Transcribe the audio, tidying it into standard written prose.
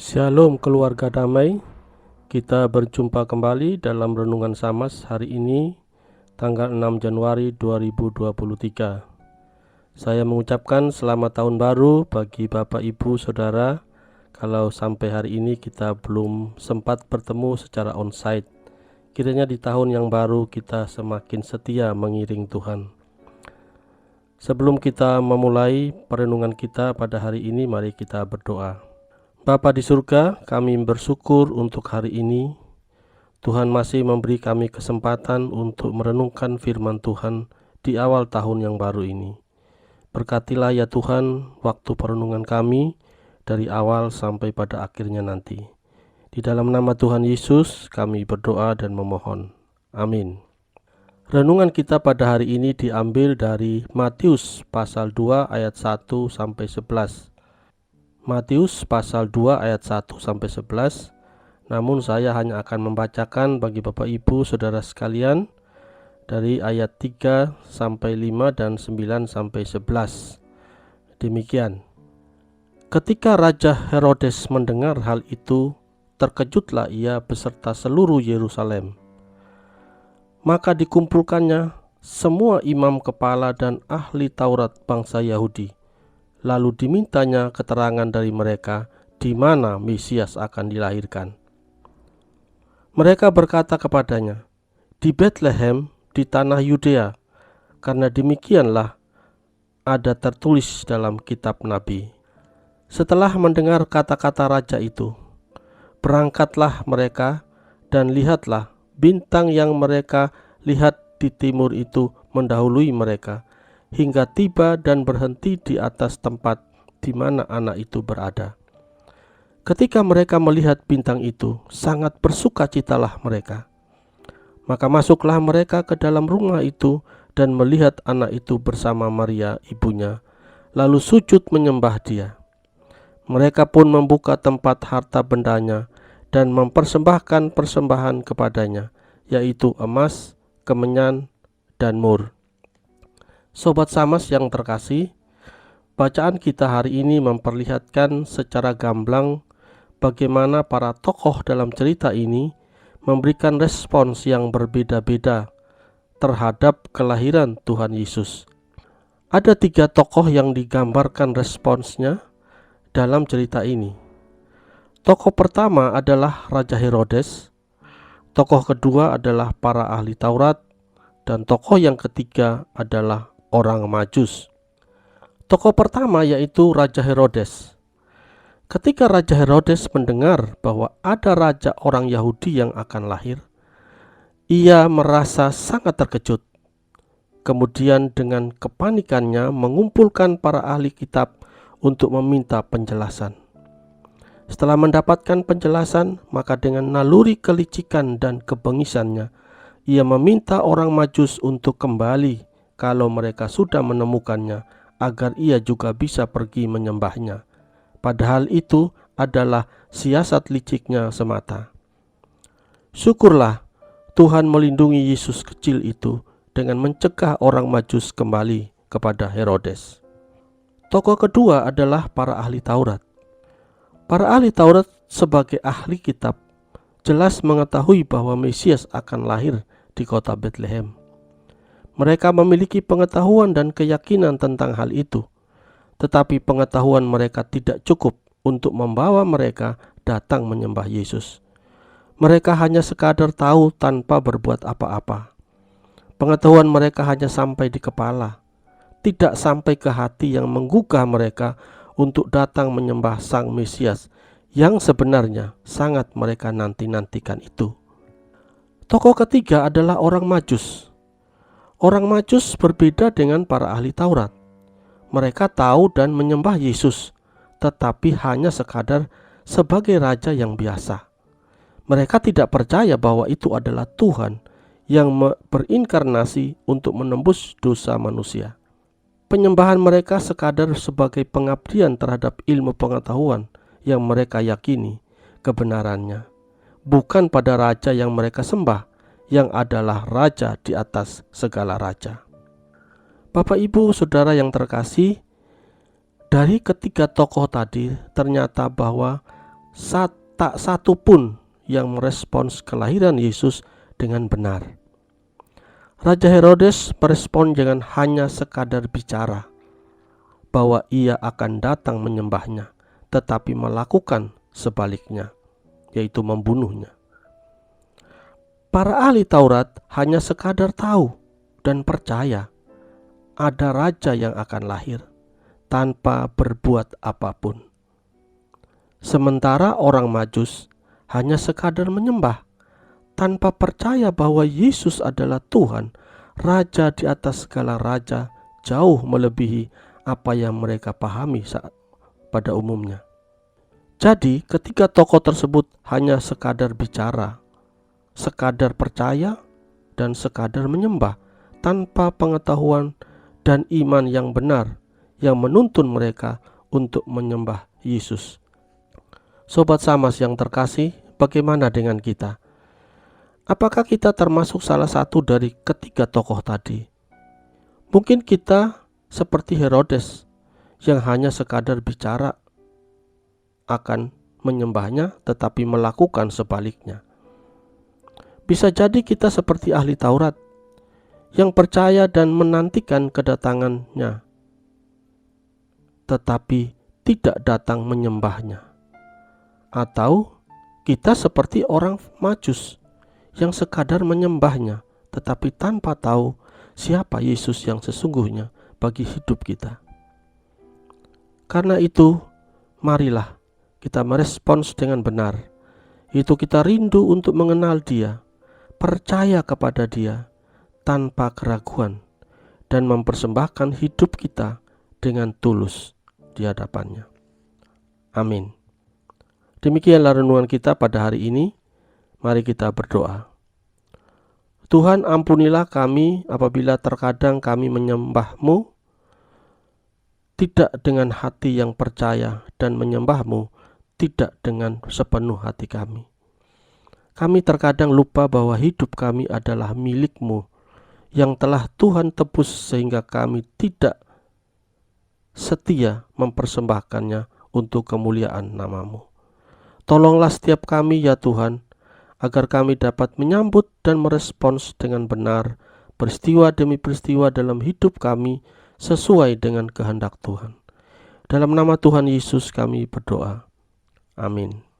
Shalom keluarga damai, kita berjumpa kembali dalam Renungan Samas hari ini tanggal 6 Januari 2023. Saya mengucapkan selamat tahun baru bagi Bapak Ibu Saudara. Kalau sampai hari ini kita belum sempat bertemu secara onsite, kiranya di tahun yang baru kita semakin setia mengiring Tuhan. Sebelum kita memulai perenungan kita pada hari ini, mari kita berdoa. Bapa di surga, kami bersyukur untuk hari ini. Tuhan masih memberi kami kesempatan untuk merenungkan firman Tuhan di awal tahun yang baru ini. Berkatilah ya Tuhan waktu perenungan kami dari awal sampai pada akhirnya nanti. Di dalam nama Tuhan Yesus kami berdoa dan memohon. Amin. Renungan kita pada hari ini diambil dari Matius pasal 2 ayat 1 sampai 11. Matius pasal 2 ayat 1 sampai 11. Namun saya hanya akan membacakan bagi Bapak Ibu Saudara sekalian dari ayat 3 sampai 5 dan 9 sampai 11. Demikian. Ketika Raja Herodes mendengar hal itu, terkejutlah ia beserta seluruh Yerusalem. Maka dikumpulkannya semua imam kepala dan ahli Taurat bangsa Yahudi. Lalu dimintanya keterangan dari mereka di mana Mesias akan dilahirkan. Mereka berkata kepadanya, di Betlehem di tanah Yudea, karena demikianlah ada tertulis dalam kitab Nabi. Setelah mendengar kata-kata raja itu, berangkatlah mereka dan lihatlah bintang yang mereka lihat di timur itu mendahului mereka, hingga tiba dan berhenti di atas tempat di mana anak itu berada. Ketika mereka melihat bintang itu, sangat bersukacitalah mereka. Maka masuklah mereka ke dalam rumah itu dan melihat anak itu bersama Maria ibunya, lalu sujud menyembah dia. Mereka pun membuka tempat harta bendanya dan mempersembahkan persembahan kepadanya, yaitu emas, kemenyan, dan mur. Sobat Samas yang terkasih, bacaan kita hari ini memperlihatkan secara gamblang bagaimana para tokoh dalam cerita ini memberikan respons yang berbeda-beda terhadap kelahiran Tuhan Yesus. Ada 3 tokoh yang digambarkan responsnya dalam cerita ini. Tokoh pertama adalah Raja Herodes, tokoh kedua adalah para ahli Taurat, dan tokoh yang ketiga adalah orang Majus. Tokoh pertama yaitu Raja Herodes. Ketika Raja Herodes mendengar bahwa ada raja orang Yahudi yang akan lahir, ia merasa sangat terkejut. Kemudian dengan kepanikannya mengumpulkan para ahli kitab untuk meminta penjelasan. Setelah mendapatkan penjelasan, maka dengan naluri kelicikan dan kebengisannya, ia meminta orang Majus untuk kembali kalau mereka sudah menemukannya, agar ia juga bisa pergi menyembahnya. Padahal itu adalah siasat liciknya semata. Syukurlah Tuhan melindungi Yesus kecil itu dengan mencegah orang Majus kembali kepada Herodes. Tokoh kedua adalah para ahli Taurat. Para ahli Taurat sebagai ahli kitab jelas mengetahui bahwa Mesias akan lahir di kota Betlehem. Mereka memiliki pengetahuan dan keyakinan tentang hal itu, tetapi pengetahuan mereka tidak cukup untuk membawa mereka datang menyembah Yesus. Mereka hanya sekadar tahu tanpa berbuat apa-apa. Pengetahuan mereka hanya sampai di kepala, tidak sampai ke hati yang menggugah mereka untuk datang menyembah Sang Mesias yang sebenarnya sangat mereka nanti-nantikan itu. Tokoh ketiga adalah orang Majus. Orang Majus berbeda dengan para ahli Taurat. Mereka tahu dan menyembah Yesus, tetapi hanya sekadar sebagai raja yang biasa. Mereka tidak percaya bahwa itu adalah Tuhan yang berinkarnasi untuk menembus dosa manusia. Penyembahan mereka sekadar sebagai pengabdian terhadap ilmu pengetahuan yang mereka yakini kebenarannya, bukan pada raja yang mereka sembah, yang adalah raja di atas segala raja. Bapak Ibu Saudara yang terkasih, dari ketiga tokoh tadi ternyata bahwa tak satu pun yang merespons kelahiran Yesus dengan benar. Raja Herodes merespon dengan hanya sekadar bicara bahwa ia akan datang menyembahnya, tetapi melakukan sebaliknya, yaitu membunuhnya. Para ahli Taurat hanya sekadar tahu dan percaya ada raja yang akan lahir tanpa berbuat apapun. Sementara orang Majus hanya sekadar menyembah tanpa percaya bahwa Yesus adalah Tuhan, Raja di atas segala raja, jauh melebihi apa yang mereka pahami pada umumnya. Jadi ketika tokoh tersebut hanya sekadar bicara, sekadar percaya, dan sekadar menyembah tanpa pengetahuan dan iman yang benar yang menuntun mereka untuk menyembah Yesus. Sobat Samas yang terkasih, bagaimana dengan kita? Apakah kita termasuk salah satu dari ketiga tokoh tadi? Mungkin kita seperti Herodes yang hanya sekadar bicara akan menyembahnya tetapi melakukan sebaliknya. Bisa jadi kita seperti ahli Taurat yang percaya dan menantikan kedatangannya tetapi tidak datang menyembahnya. Atau kita seperti orang Majus yang sekadar menyembahnya tetapi tanpa tahu siapa Yesus yang sesungguhnya bagi hidup kita. Karena itu, marilah kita merespons dengan benar. Itu kita rindu untuk mengenal Dia, percaya kepada Dia tanpa keraguan, dan mempersembahkan hidup kita dengan tulus di hadapannya. Amin. Demikianlah renungan kita pada hari ini. Mari kita berdoa. Tuhan, ampunilah kami apabila terkadang kami menyembah-Mu tidak dengan hati yang percaya dan menyembah-Mu tidak dengan sepenuh hati kami. Kami terkadang lupa bahwa hidup kami adalah milik-Mu yang telah Tuhan tebus sehingga kami tidak setia mempersembahkannya untuk kemuliaan nama-Mu. Tolonglah setiap kami ya Tuhan, agar kami dapat menyambut dan merespons dengan benar peristiwa demi peristiwa dalam hidup kami sesuai dengan kehendak Tuhan. Dalam nama Tuhan Yesus kami berdoa. Amin.